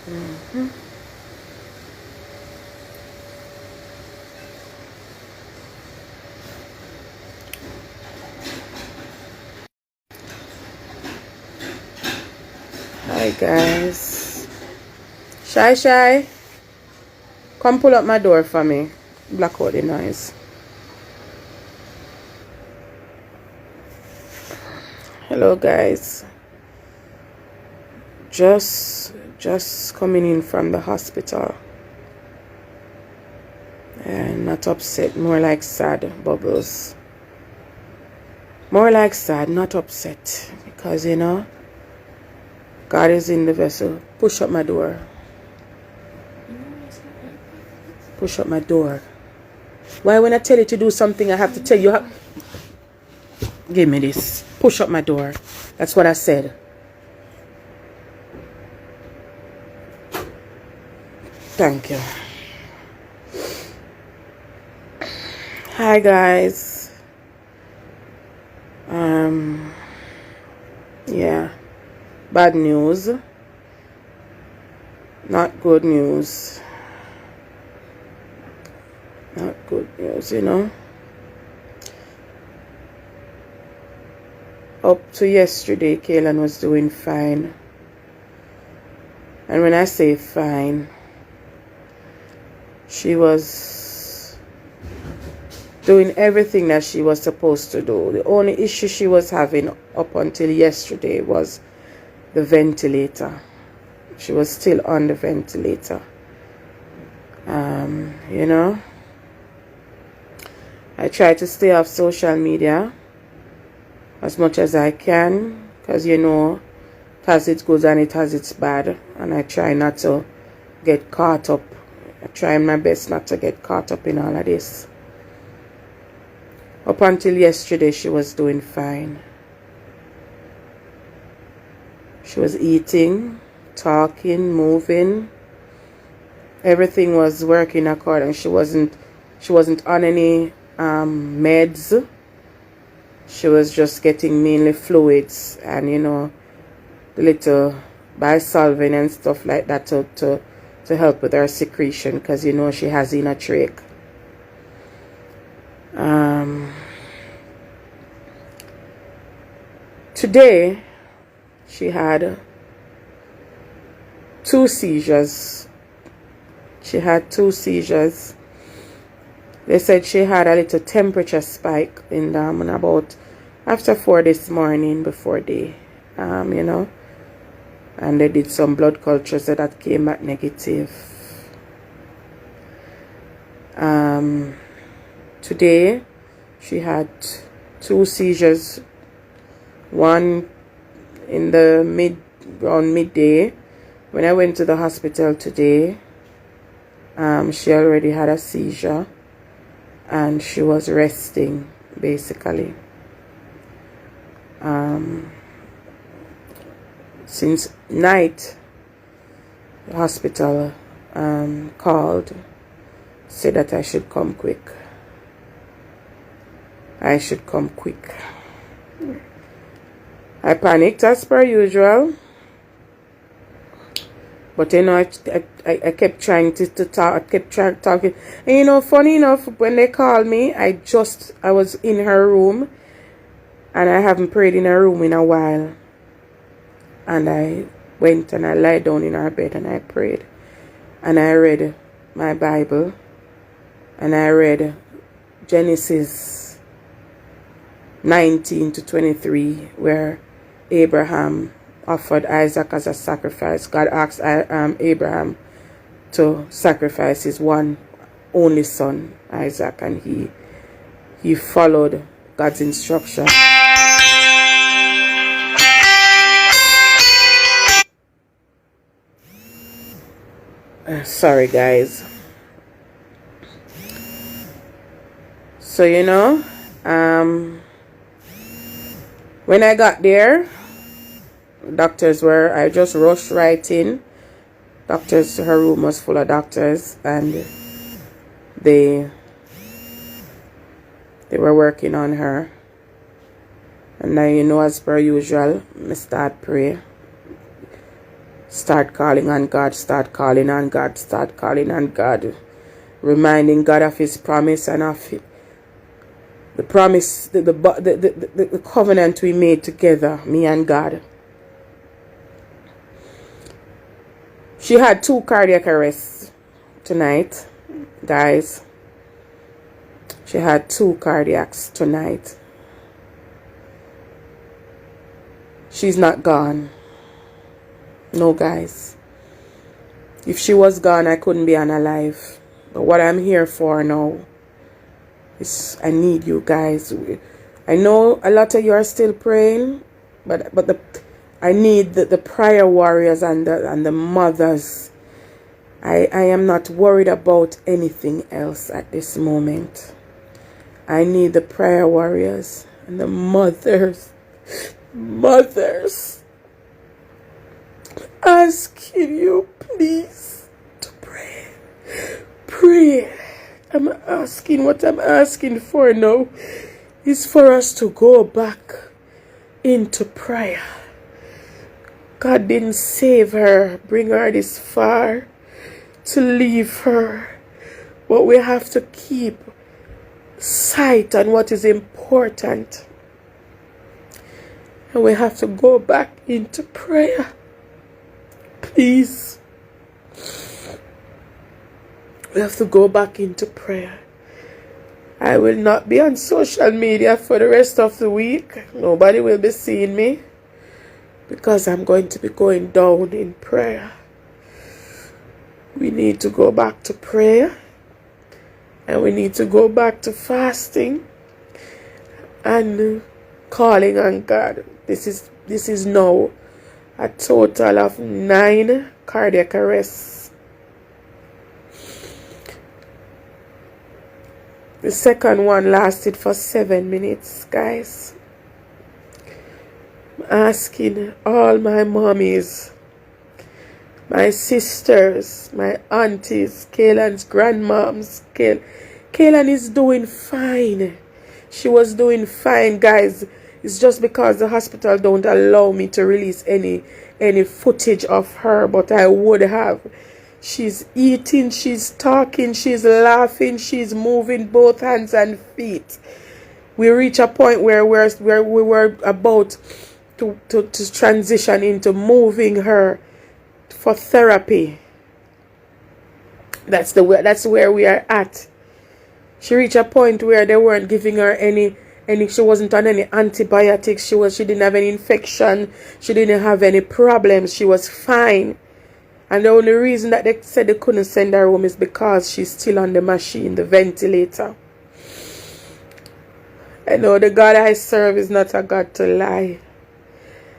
Mhm. Hi guys. Shy Shy, come pull up my door for me. Block out the noise. Hello guys. Just coming in from the hospital. And not upset, more like sad, Bubbles. More like sad, not upset. Because you know, God is in the vessel. Push up my door. Push up my door. Why when I tell you to do something, I have to tell you give me this. Push up my door. That's what I said. Thank you. Hi guys. Yeah. Bad news. Not good news. Not good news, you know. Up to yesterday, KAYLAN was doing fine. And when I say fine, she was doing everything that she was supposed to do. The only issue she was having up until yesterday was the ventilator. She was still on the ventilator. You know, I try to stay off social media as much as I can, because you know, it has its good and it has its bad, and I try not to get caught up. I try my best not to get caught up in all of this. Up until yesterday, she was doing fine. She was eating, talking, moving. Everything was working according. She wasn't on any meds. She was just getting mainly fluids and you know, the little bisolving and stuff like that to help with her secretion, because you know she has in a trach. Today she had 2 seizures. She had 2 seizures. They said she had a little temperature spike in them and about after 4 this morning before they, you know, and they did some blood cultures that came back negative. Today she had 2 seizures. One in the around midday. When I went to the hospital today, she already had a seizure and she was resting basically. Since night, the hospital called, said that I should come quick. I should come quick. I panicked as per usual. But you know, I kept trying to talk. I kept trying talking. And you know, funny enough, when they called me, I was in her room. And I haven't prayed in her room in a while. And I went and I lied down in her bed and I prayed. And I read my Bible. And I read Genesis 19 to 23, where Abraham offered Isaac as a sacrifice. God asked Abraham to sacrifice his one only son, Isaac, and he followed God's instruction. Sorry guys. So you know, when I got there, I just rushed right in. Her room was full of doctors, and they were working on her. And now, you know, as per usual, I start pray. Start calling on God, start calling on God, start calling on God. Reminding God of His promise and of the promise, the covenant we made together, me and God. She had 2 cardiac arrests tonight, guys. She had 2 cardiacs tonight. She's not gone. No, guys. If she was gone, I couldn't be unalive. But what I'm here for now is I need you guys. I know a lot of you are still praying, but I need the prayer warriors and the mothers. I am not worried about anything else at this moment. I need the prayer warriors and the mothers. Mothers, asking you please to pray. Pray. I'm asking, what I'm asking for now is for us to go back into prayer. God didn't save her, bring her this far to leave her. But we have to keep sight on what is important. And we have to go back into prayer. Please. We have to go back into prayer. I will not be on social media for the rest of the week. Nobody will be seeing me. Because I'm going to be going down in prayer. We need to go back to prayer. And we need to go back to fasting. And calling on God. This is now a total of 9 cardiac arrests. The second one lasted for 7 minutes, guys. I'm asking all my mommies, my sisters, my aunties, KAYLAN's grandmoms. KAYLAN is doing fine. She was doing fine, guys. It's just because the hospital don't allow me to release any footage of her, but I would have. She's eating, she's talking, she's laughing, she's moving both hands and feet. We reach a point where we were about to transition into moving her for therapy. That's where we are at. She reached a point where they weren't giving her any she wasn't on any antibiotics. She didn't have any infection. She didn't have any problems. She was fine. And the only reason that they said they couldn't send her home is because she's still on the machine, the ventilator. I know the God I serve is not a God to lie.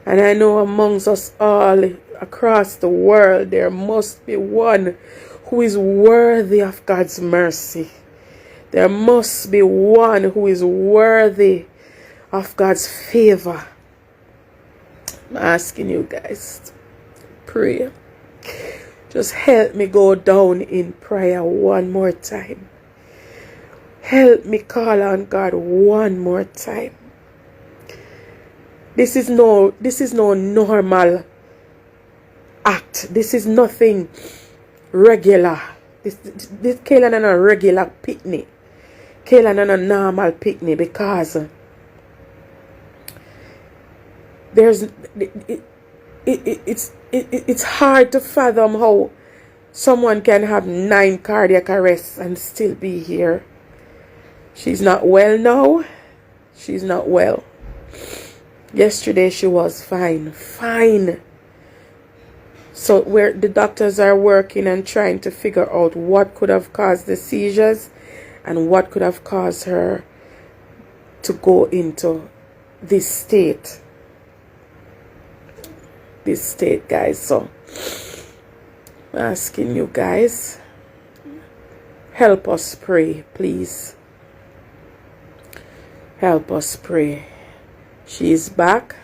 And I know amongst us all across the world there must be one who is worthy of God's mercy. There must be one who is worthy of God's favor. I'm asking you guys to pray. Just help me go down in prayer one more time. Help me call on God one more time. This is no normal act. This is nothing regular. This KAYLAN and a regular picnic. KAYLAN and a normal picnic, because it's hard to fathom how someone can have 9 cardiac arrests and still be here. She's not well now. She's not well. Yesterday she was fine. So where the doctors are working and trying to figure out what could have caused the seizures and what could have caused her to go into this state. Guys. So I'm asking you guys, help us pray, please. Help us pray. She's back.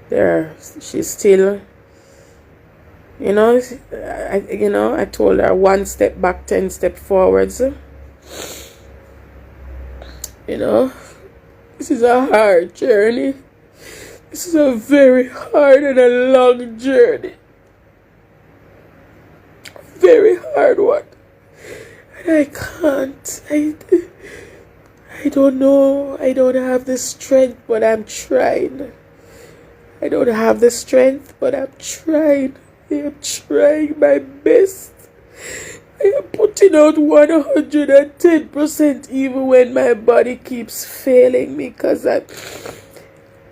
There, she's still, I told her 1 step back, 10 steps forwards. This is a hard journey. This is a very hard and a long journey. Very hard one. And I can't. I don't know. I don't have the strength, but I'm trying. I don't have the strength, but I'm trying. I am trying my best. I am putting out 110% even when my body keeps failing me, because I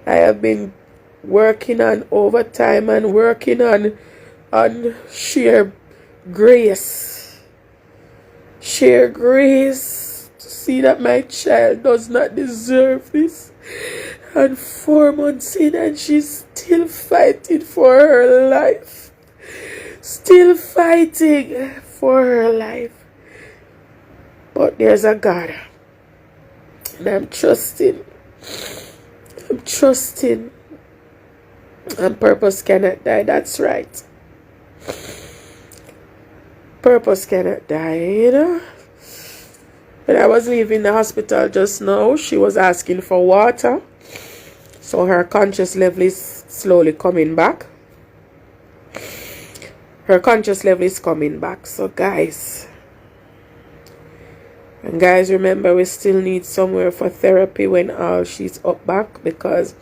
have been working on overtime and working on sheer grace. Sheer grace to see that my child does not deserve this. And 4 months in and she's still fighting for her life. Still fighting for her life. But there's a God. And I'm trusting. I'm trusting. And purpose cannot die. That's right. Purpose cannot die, you know. When I was leaving the hospital just now, she was asking for water. So her conscious level is slowly coming back. Her conscious level is coming back. So guys, and guys, remember, we still need somewhere for therapy when all she's up back, because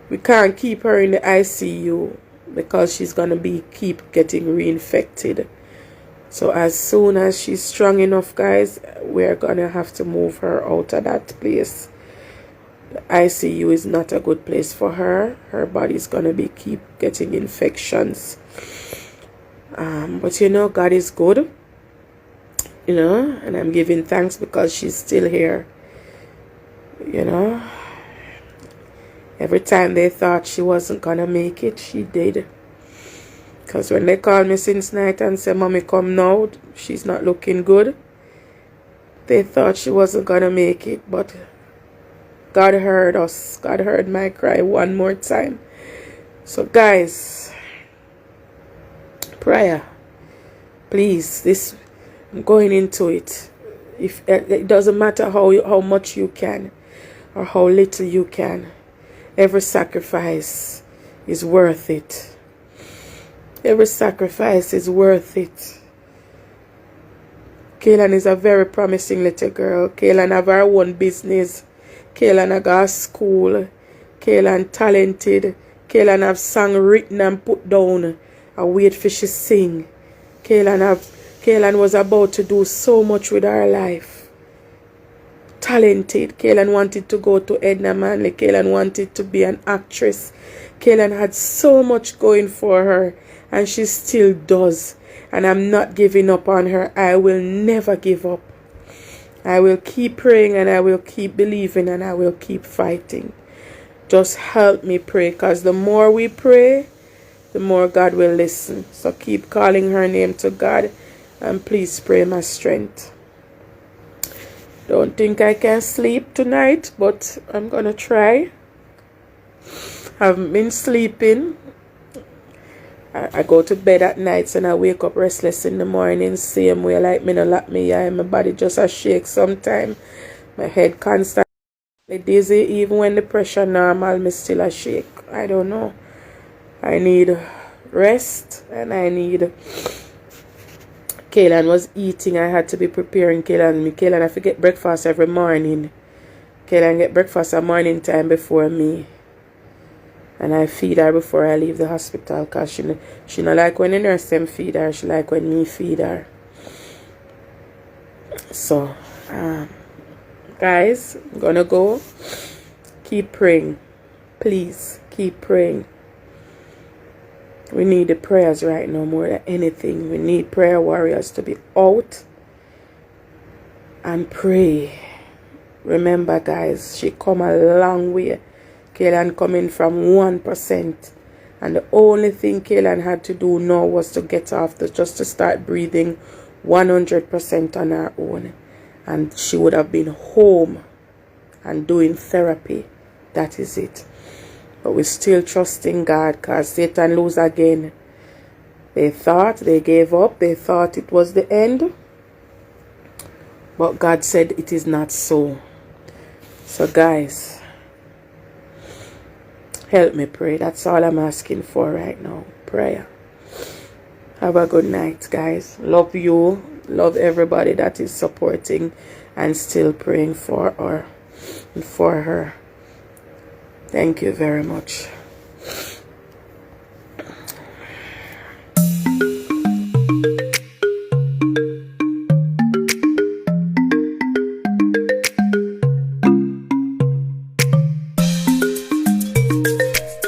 we can't keep her in the ICU because she's gonna keep getting reinfected. So as soon as she's strong enough, guys, we're gonna have to move her out of that place. The ICU is not a good place for her. Her body's gonna keep getting infections. But you know, God is good. You know, and I'm giving thanks because she's still here. You know, every time they thought she wasn't gonna make it, she did. Because when they called me since night and said, "Mommy, come now, she's not looking good," they thought she wasn't gonna make it. But God heard us. God heard my cry one more time. So guys, prayer, please. I'm going into it. If it doesn't matter how much you can or how little you can, every sacrifice is worth it. Every sacrifice is worth it. KAYLAN is a very promising little girl. KAYLAN have her own business. KAYLAN have got school. KAYLAN talented. KAYLAN have song written and put down. I wait for she sing. KAYLAN was about to do so much with her life. Talented. KAYLAN wanted to go to Edna Manley. KAYLAN wanted to be an actress. KAYLAN had so much going for her. And she still does. And I'm not giving up on her. I will never give up. I will keep praying and I will keep believing and I will keep fighting. Just help me pray, because the more we pray, the more God will listen. So keep calling her name to God and please pray my strength. Don't think I can sleep tonight, but I'm going to try. Haven't been sleeping. I go to bed at nights and I wake up restless in the morning, same way, like me no lock me eye. My body just a shake sometimes. My head constantly dizzy. Even when the pressure normal, me still a shake. I don't know. I need rest and I need... KAYLAN was eating. I had to be preparing KAYLAN I forget breakfast every morning. KAYLAN get breakfast at morning time before me. And I feed her before I leave the hospital, because she not like when the nurse them feed her. She like when me feed her. So, guys, I'm gonna go. Keep praying. Please, keep praying. We need the prayers right now more than anything. We need prayer warriors to be out and pray. Remember, guys, she come a long way. KAYLAN coming from 1%. And the only thing KAYLAN had to do now was to get off, just to start breathing 100% on her own. And she would have been home and doing therapy. That is it. But we're still trusting God, because Satan lose again. They thought, they gave up, they thought it was the end. But God said it is not so. So guys, Help me pray. That's all I'm asking for right now. Prayer. Have a good night, guys. Love you. Love everybody that is supporting and still praying for her. Thank you very much.